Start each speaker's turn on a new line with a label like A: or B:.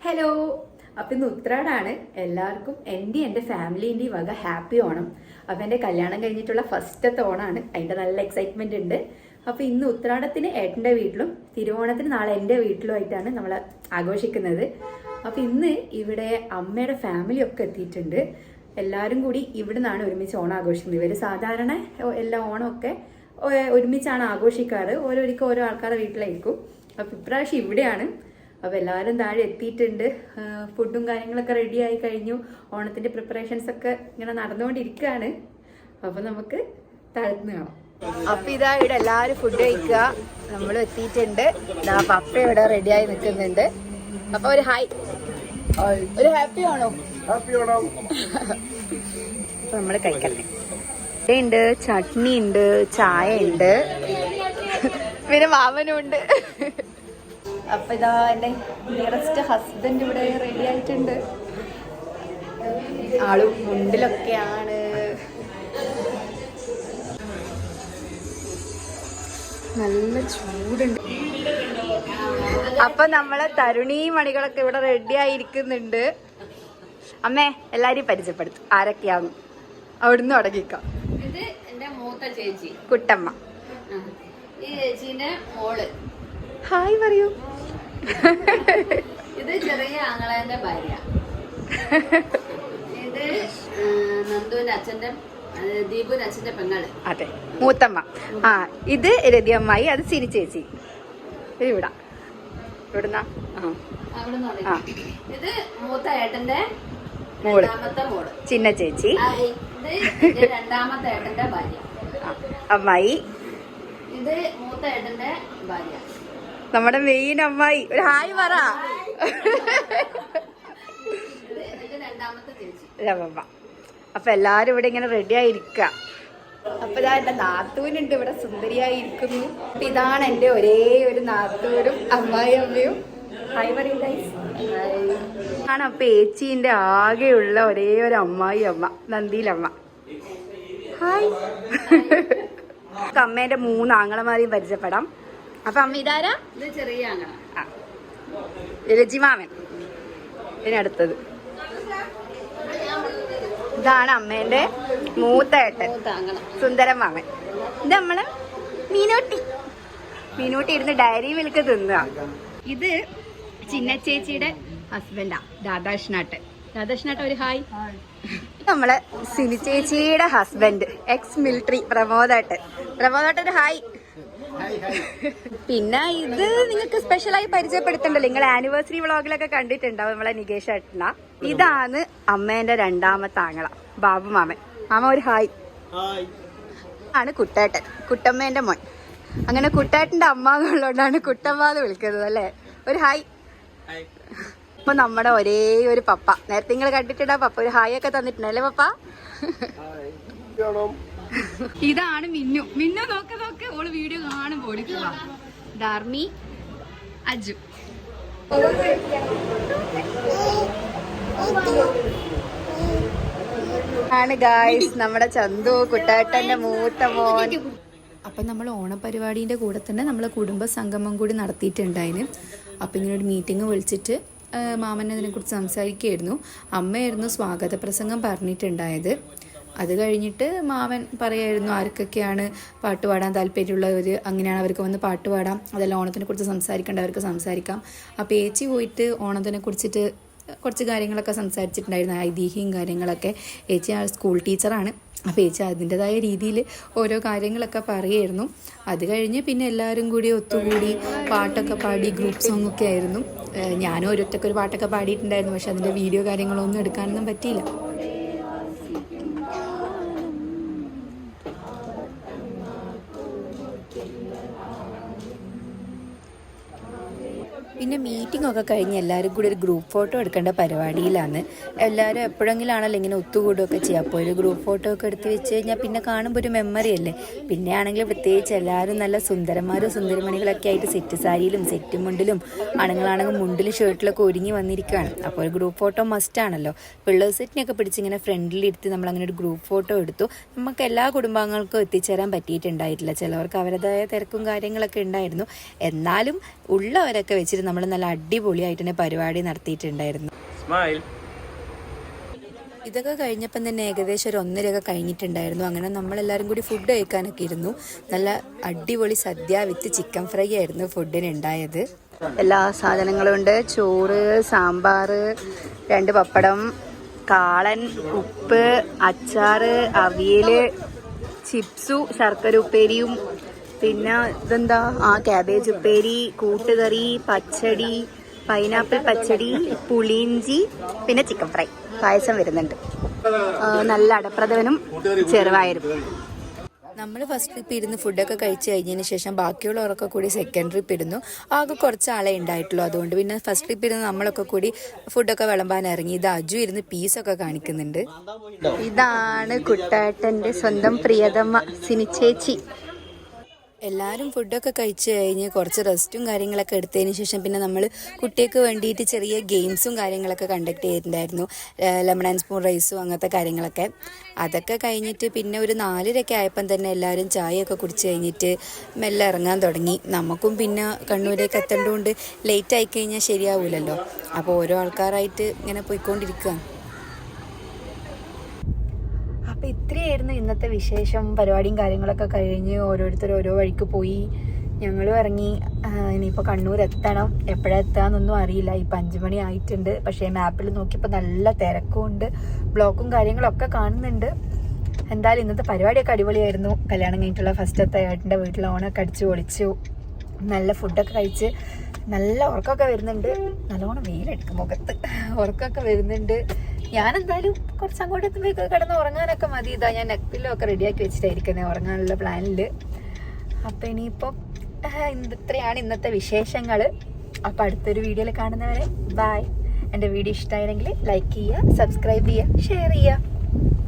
A: Hello. അപ്പം ഇന്ന് ഉത്രാടാണ്. എല്ലാവർക്കും എൻ്റെ ഫാമിലീൻ്റെയും വക ഹാപ്പി ഓണം. അപ്പം എൻ്റെ കല്യാണം കഴിഞ്ഞിട്ടുള്ള ഫസ്റ്റത്തെ ഓണാണ്. അതിൻ്റെ നല്ല എക്സൈറ്റ്മെൻ്റ് ഉണ്ട്. അപ്പോൾ ഇന്ന് ഉത്രാടത്തിന് ഏട്ടൻ്റെ വീട്ടിലും തിരുവോണത്തിന് നാളെ എൻ്റെ വീട്ടിലുമായിട്ടാണ് നമ്മൾ ആഘോഷിക്കുന്നത്. അപ്പോൾ ഇന്ന് ഇവിടെ അമ്മയുടെ ഫാമിലി ഒക്കെ എത്തിയിട്ടുണ്ട്. എല്ലാവരും കൂടി ഇവിടെ നിന്നാണ് ഒരുമിച്ച് ഓണം ആഘോഷിക്കുന്നത്. ഇവർ സാധാരണ എല്ലാ ഓണമൊക്കെ ഒരുമിച്ചാണ് ആഘോഷിക്കാറ്. ഓരോരിക്കും ഓരോ ആൾക്കാരുടെ വീട്ടിലായിരിക്കും. അപ്പോൾ ഇപ്രാവശ്യം ഇവിടെയാണ്. അപ്പോൾ എല്ലാവരും താഴെ എത്തിയിട്ടുണ്ട്. ഫുഡും കാര്യങ്ങളൊക്കെ റെഡി ആയി കഴിഞ്ഞു. ഓണത്തിൻ്റെ പ്രിപ്പറേഷൻസ് ഒക്കെ ഇങ്ങനെ നടന്നുകൊണ്ടിരിക്കുകയാണ്. അപ്പോൾ നമുക്ക് താഴ്ന്നു കാണാം. അപ്പോൾ ഇതാ ഇവിടെ എല്ലാവരും ഫുഡ് കഴിക്കുക. നമ്മൾ എത്തിയിട്ടുണ്ട്. പപ്പ ഇവിടെ റെഡിയായി നിൽക്കുന്നുണ്ട്. അപ്പോൾ ഒരു ഹായ്, ഒരു ഹാപ്പി ഓണം. നമ്മൾ കഴിക്കട്ടെ. ഉണ്ട്, ചട്നി ഉണ്ട്, ചായ ഉണ്ട്, പിന്നെ മാമനും ഉണ്ട്. അപ്പൊ ഇതാ എന്റെ നിയറസ്റ്റ് ഹസ്ബൻഡ് ഇവിടെ റെഡി ആയിട്ടുണ്ട്. ആളും മുണ്ടിലൊക്കെയാണ്. നല്ല ചൂടുണ്ട്. അപ്പൊ നമ്മളെ തരുണീ മണികളൊക്കെ ഇവിടെ റെഡി ആയിരിക്കുന്നുണ്ട്. അമ്മേ എല്ലാരെയും പരിചയപ്പെടുത്തും ആരൊക്കെയാന്ന്. അവിടുന്ന് തുടങ്ങിക്കാം.
B: ഇത് എന്റെ മൂത്ത ചേച്ചി
A: കുട്ടമ്മ.
B: ഈ ചേച്ചീന്റെ മോള്.
A: ഹായ് പറയൂ.
B: ഇത് ചെറിയ ആങ്ങളേന്റെ ഭാര്യ. ഇത് നന്ദുവിന്റെ അച്ഛന്റെ ദീപുവിന്റെ അച്ഛന്റെ പെങ്ങള്.
A: അതെ, മൂത്തമ്മ. ആ, ഇത് രതിയമ്മായി. അത് സിനി ചേച്ചി. ഇവിടെ ഇവിടുന്ന
B: ഇത് മൂത്ത ഏട്ടന്റെ
A: മോള്,
B: രണ്ടാമത്തെ മോള്
A: ചിന്ന ചേച്ചി.
B: ഇത് രണ്ടാമത്തെ ഏട്ടന്റെ ഭാര്യ
A: അമ്മായി.
B: ഇത് മൂത്ത ഏട്ടന്റെ ഭാര്യ,
A: നമ്മുടെ മെയിൻ അമ്മായി. ഒരു ഹായ് പറ.
B: ഇത് രണ്ടാമത്തെ ചേച്ചി
A: രമമ്മ. അപ്പൊ എല്ലാരും ഇവിടെ ഇങ്ങനെ റെഡി ആയിരിക്ക. അപ്പൊ ഇതാ എന്റെ നാത്തൂനുണ്ട് ഇവിടെ സുന്ദരിയായിരിക്കുന്നു. ഇതാണ് എന്റെ ഒരേ ഒരു നാത്തൂരും അമ്മായി അമ്മയും. ഹായ് പറയും ഗൈസ്. ആണ് അപ്പൊ ഏച്ചീന്റെ ആകെയുള്ള ഒരേ ഒരു അമ്മായി അമ്മ, നന്ദിയിലമ്മ. ഹായ്. അമ്മേന്റെ 3 ആങ്ങളമാരെയും പരിചയപ്പെടാം. അപ്പൊ അമ്മ ഇതാരാ?
B: ഇത് ചെറിയ ആങ്ങള.
A: രജിമാമൻ. ഇതിനടുത്തത് ഇതാണ് അമ്മേന്റെ മൂത്ത ഏട്ടൻ സുന്ദരൻ മാമൻ. ഇത് നമ്മള് മീനൂട്ടി ഇരുന്ന് ഡയറി മിൽക്ക് തിന്നുക. ഇത് ചിന്നച്ചേച്ചിയുടെ ഹസ്ബൻഡാ, രാധാകൃഷ്ണാട്ടൻ. രാധാകൃഷ്ണാട്ടൻ ഒരു ഹായ്. നമ്മളെ സിനി ചേച്ചിയുടെ ഹസ്ബൻഡ്, എക്സ് മിലിറ്ററി പ്രമോദേട്ടൻ. പ്രമോദേട്ടൻ ഒരു ഹായ്. പിന്നെ ഇത് നിങ്ങൾക്ക് സ്പെഷ്യലായി പരിചയപ്പെടുത്തണ്ടല്ലോ, നിങ്ങൾ ആനിവേഴ്സറി വ്ളോഗിലൊക്കെ കണ്ടിട്ടുണ്ടാവും നമ്മളെ നികേഷ് ഏട്ടന. ഇതാണ് അമ്മേന്റെ രണ്ടാമത്തെ ആങ്ങള, ബാബു മാമൻ. മാമ ഒരു ഹായ്. ആണ് കുട്ടേട്ടൻ, കുട്ടമ്മേന്റെ മോൻ. അങ്ങനെ കുട്ടേട്ടന്റെ അമ്മ എന്നുള്ളതുകൊണ്ടാണ് കുട്ടമ്മ എന്ന് വിളിക്കുന്നത് അല്ലേ. ഒരു ഹായ്. ഇപ്പൊ നമ്മുടെ ഒരേ ഒരു പപ്പ, നേരത്തെ നിങ്ങൾ കണ്ടിട്ടുണ്ടാ പപ്പ ഒരു ഹായ് ഒക്കെ തന്നിട്ടുണ്ടല്ലേ പപ്പ. ഇതാണ് മിന്നു. മിന്നു നോക്ക് ഓള് വീഡിയോ കാണും ഓടിക്കുക. ധാർമി, അജു. ആണ് ഗായ്സ് നമ്മുടെ ചന്തു, കുട്ടേട്ടന്റെ മൂത്ത മോൻ. അപ്പം നമ്മൾ ഓണപരിപാടീൻ്റെ കൂടെ തന്നെ നമ്മൾ കുടുംബ സംഗമം കൂടി നടത്തിയിട്ടുണ്ടായിരുന്നു. അപ്പം ഇങ്ങനെ ഒരു മീറ്റിംഗ് വിളിച്ചിട്ട് മാമൻ അതിനെക്കുറിച്ച് സംസാരിക്കുകയായിരുന്നു. അമ്മയായിരുന്നു സ്വാഗത പ്രസംഗം പറഞ്ഞിട്ടുണ്ടായത്. അത് കഴിഞ്ഞിട്ട് മാമൻ പറയായിരുന്നു ആർക്കൊക്കെയാണ് പാട്ട് പാടാൻ താല്പര്യമുള്ളവർ, അങ്ങനെയാണ് അവർക്ക് വന്ന് പാട്ട് പാടാം. അതെല്ലാം ഓണത്തിനെ കുറിച്ച് സംസാരിക്കേണ്ടവർക്ക് സംസാരിക്കാം. അപ്പോൾ ഏച്ചി പോയിട്ട് ഓണത്തിനെ കുറിച്ചിട്ട് കുറച്ച് കാര്യങ്ങളൊക്കെ സംസാരിച്ചിട്ടുണ്ടായിരുന്നു, ഐതിഹ്യം കാര്യങ്ങളൊക്കെ. ഏച്ചി സ്കൂൾ ടീച്ചറാണ്. അപ്പോൾ ഏച്ചി അതിൻ്റെതായ രീതിയിൽ ഓരോ കാര്യങ്ങളൊക്കെ പറയുമായിരുന്നു. അത് കഴിഞ്ഞ് പിന്നെ എല്ലാവരും കൂടി ഒത്തുകൂടി പാട്ടൊക്കെ പാടി ഗ്രൂപ്പ് സോങ് ഒക്കെ ആയിരുന്നു. ഞാനും ഒരൊറ്റക്കൊരു പാട്ടൊക്കെ പാടിയിട്ടുണ്ടായിരുന്നു. പക്ഷെ അതിൻ്റെ വീഡിയോ കാര്യങ്ങളൊന്നും എടുക്കാനൊന്നും പറ്റിയില്ല. പിന്നെ മീറ്റിംഗ് ഒക്കെ കഴിഞ്ഞ് എല്ലാവരും കൂടി ഒരു ഗ്രൂപ്പ് ഫോട്ടോ എടുക്കേണ്ട പരിപാടിയിലാണ്. എല്ലാവരും എപ്പോഴെങ്കിലാണല്ലോ ഇങ്ങനെ ഒത്തുകൂടുകയൊക്കെ ചെയ്യുക. അപ്പോൾ ഒരു ഗ്രൂപ്പ് ഫോട്ടോ ഒക്കെ എടുത്ത് വെച്ച് കഴിഞ്ഞാൽ പിന്നെ കാണുമ്പോൾ ഒരു മെമ്മറി അല്ലേ. പിന്നെ ആണെങ്കിൽ പ്രത്യേകിച്ച് എല്ലാവരും നല്ല സുന്ദരന്മാരും സുന്ദരമണികളൊക്കെ ആയിട്ട് സെറ്റ് സാരിയിലും സെറ്റ് മുണ്ടിലും, ആണുങ്ങളാണെങ്കിൽ മുണ്ടിലും ഷർട്ടിലൊക്കെ ഒരുങ്ങി വന്നിരിക്കുകയാണ്. അപ്പോൾ ഒരു ഗ്രൂപ്പ് ഫോട്ടോ മസ്റ്റ് ആണല്ലോ. പിള്ളേർ സെറ്റിനൊക്കെ പിടിച്ചിങ്ങനെ ഫ്രണ്ടിലിരുത്തി നമ്മളങ്ങനെ ഒരു ഗ്രൂപ്പ് ഫോട്ടോ എടുത്തു. നമുക്ക് എല്ലാ കുടുംബാംഗങ്ങൾക്കും എത്തിച്ചേരാൻ പറ്റിയിട്ടുണ്ടായിട്ടില്ല. ചിലവർക്ക് അവരുടേതായ തിരക്കും കാര്യങ്ങളൊക്കെ ഉണ്ടായിരുന്നു. എന്നാലും ഉള്ളവരൊക്കെ വെച്ചിട്ട് നമ്മൾ നല്ല അടിപൊളിയായിട്ട് തന്നെ പരിപാടി നടത്തിയിട്ടുണ്ടായിരുന്നു. ഇതൊക്കെ കഴിഞ്ഞപ്പം തന്നെ ഏകദേശം ഒരു 1:30 കഴിഞ്ഞിട്ടുണ്ടായിരുന്നു. അങ്ങനെ നമ്മളെല്ലാവരും കൂടി ഫുഡ് കഴിക്കാനൊക്കെ ഇരുന്നു. നല്ല അടിപൊളി സദ്യ വിത്ത് ചിക്കൻ ഫ്രൈ ആയിരുന്നു ഫുഡിന് ഉണ്ടായത്. എല്ലാ സാധനങ്ങളും ഉണ്ട്. ചോറ്, സാമ്പാർ, 2 പപ്പടം, കാളൻ, ഉപ്പ്, അച്ചാറ്, അവിയൽ, ചിപ്സു, ശർക്കര ഉപ്പേരിയും, പിന്നെ ഇതെന്താ ക്യാബേജ് ഉപ്പേരി, കൂട്ടുകറി, പച്ചടി, പൈനാപ്പിൾ പച്ചടി, പുളിയിഞ്ചി, പിന്നെ ചിക്കൻ ഫ്രൈ, പായസം വരുന്നുണ്ട്, നല്ല അടപ്രഥമനും ചെറുപയറും. നമ്മൾ ഫസ്റ്റ് ട്രിപ്പ് ഇരുന്ന് ഫുഡൊക്കെ കഴിച്ച് കഴിഞ്ഞതിന് ശേഷം ബാക്കിയുള്ളവരൊക്കെ കൂടി സെക്കൻഡ് ട്രിപ്പ് ഇരുന്നു. ആകെ കുറച്ച് ആളെ ഉണ്ടായിട്ടുള്ളൂ. അതുകൊണ്ട് പിന്നെ ഫസ്റ്റ് ട്രിപ്പ് ഇരുന്ന് നമ്മളൊക്കെ കൂടി ഫുഡൊക്കെ വിളമ്പാൻ ഇറങ്ങി. ഇത് അജു ഇരുന്ന് പീസൊക്കെ കാണിക്കുന്നുണ്ട്. ഇതാണ് കുട്ടേട്ടൻ്റെ സ്വന്തം പ്രിയതമ്മ സിനിച്ചേച്ചി. എല്ലാവരും ഫുഡൊക്കെ കഴിച്ച് കഴിഞ്ഞ് കുറച്ച് റെസ്റ്റും കാര്യങ്ങളൊക്കെ എടുത്തതിന് ശേഷം പിന്നെ നമ്മൾ കുട്ടികൾക്ക് വേണ്ടിയിട്ട് ചെറിയ ഗെയിംസും കാര്യങ്ങളൊക്കെ കണ്ടക്ട് ചെയ്തിട്ടുണ്ടായിരുന്നു. ലെമൺ ആൻഡ് സ്പൂൺ റൈസും അങ്ങനത്തെ കാര്യങ്ങളൊക്കെ. അതൊക്കെ കഴിഞ്ഞിട്ട് പിന്നെ ഒരു 4:30 ആയപ്പം തന്നെ എല്ലാവരും ചായയൊക്കെ കുടിച്ച് കഴിഞ്ഞിട്ട് മെല്ലെ ഇറങ്ങാൻ തുടങ്ങി. നമുക്കും പിന്നെ കണ്ണൂരേക്ക് എത്തേണ്ടതുകൊണ്ട് ലേറ്റ് ആയിക്കഴിഞ്ഞാൽ ശരിയാവില്ലല്ലോ. അപ്പോൾ ഓരോ ആൾക്കാരായിട്ട് ഇങ്ങനെ പോയിക്കൊണ്ടിരിക്കുക. അപ്പോൾ ഇത്രയായിരുന്നു ഇന്നത്തെ വിശേഷം. പരിപാടിയും കാര്യങ്ങളൊക്കെ കഴിഞ്ഞ് ഓരോരുത്തർ ഓരോ വഴിക്ക് പോയി. ഞങ്ങളും ഇറങ്ങി. ഇനിയിപ്പോൾ കണ്ണൂർ എത്തണം. എപ്പോഴാണ് എത്താന്നൊന്നും അറിയില്ല. ഇപ്പം 5 മണി ആയിട്ടുണ്ട്. പക്ഷേ മാപ്പിൽ നോക്കിയപ്പോൾ നല്ല തിരക്കുമുണ്ട്, ബ്ലോക്കും കാര്യങ്ങളൊക്കെ കാണുന്നുണ്ട്. എന്തായാലും ഇന്നത്തെ പരിപാടിയൊക്കെ അടിപൊളിയായിരുന്നു. കല്യാണം കഴിഞ്ഞിട്ടുള്ള ഫസ്റ്റത്തെ ഏട്ടൻ്റെ വീട്ടിൽ ഓണമൊക്കെ അടിച്ചു പൊളിച്ചു. നല്ല ഫുഡൊക്കെ കഴിച്ച് നല്ല ഉറക്കമൊക്കെ വരുന്നുണ്ട്. നല്ലോണം വെയിലെടുക്കും മുഖത്ത്, ഉറക്കമൊക്കെ വരുന്നുണ്ട്. ഞാനെന്തായാലും കുറച്ച് അങ്ങോട്ട് എത്തുമ്പോഴേക്ക് കിടന്ന് ഉറങ്ങാനൊക്കെ മതി. ഇതാ ഞാൻ നെക്കിലും ഒക്കെ റെഡിയാക്കി വെച്ചിട്ടായിരിക്കുന്നത് ഉറങ്ങാനുള്ള പ്ലാനിൽ. അപ്പം ഇനിയിപ്പം ഇത്രയാണ് ഇന്നത്തെ വിശേഷങ്ങൾ. അപ്പം അടുത്തൊരു വീഡിയോയിൽ കാണുന്നവരെ ബായ്. എൻ്റെ വീഡിയോ ഇഷ്ടമായിരുന്നെങ്കിൽ ലൈക്ക് ചെയ്യുക, സബ്സ്ക്രൈബ് ചെയ്യുക, ഷെയർ ചെയ്യുക.